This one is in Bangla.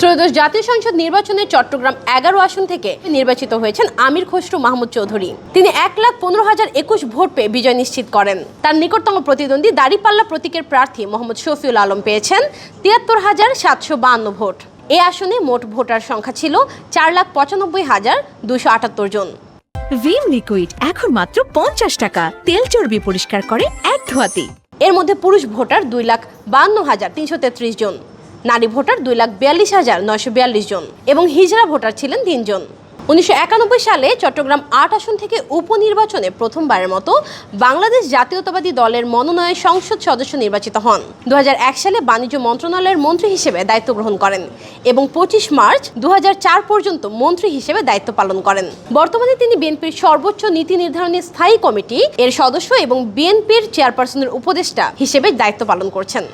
ত্রয়োদশ জাতীয় সংসদ নির্বাচনে চট্টগ্রাম 11 আসন থেকে নির্বাচিত হয়েছেন আমির খসরু মাহমুদ চৌধুরী। তিনি 1,15,021 ভোট পেয়ে বিজয় নিশ্চিত করেন। তার নিকটতম প্রতিদ্বন্দ্বী দাঁড়িপাল্লা প্রতীকের প্রার্থী মোহাম্মদ শফিউল আলম পেয়েছেন 73,752 ভোট। এই আসনে মোট ভোটার সংখ্যা ছিল 4,95,278 জন। ভিম লিকুইড এখন মাত্র 50 টাকা, তেল চর্বি পরিষ্কার করে এক ধোয়াতেই। এর মধ্যে পুরুষ ভোটার 2,52,333 জন, নারী ভোটার 2,42,942 জন এবং হিজড়া ভোটার ছিলেন 3 জন। 1991 সালে চট্টগ্রাম 8 আসন থেকে উপনির্বাচনে প্রথমবারের মতো বাংলাদেশ জাতীয়তাবাদী দলের মনোনয়ন সংসদ সদস্য নির্বাচিত হন। 2001 সালে বাণিজ্য মন্ত্রণালয়ের মন্ত্রী হিসেবে দায়িত্ব গ্রহণ করেন এবং 25 মার্চ 2004 পর্যন্ত মন্ত্রী হিসেবে দায়িত্ব পালন করেন। বর্তমানে তিনি বিএনপির সর্বোচ্চ নীতি নির্ধারণী স্থায়ী কমিটি এর সদস্য এবং বিএনপির চেয়ারপারসনের উপদেষ্টা হিসেবে দায়িত্ব পালন করছেন।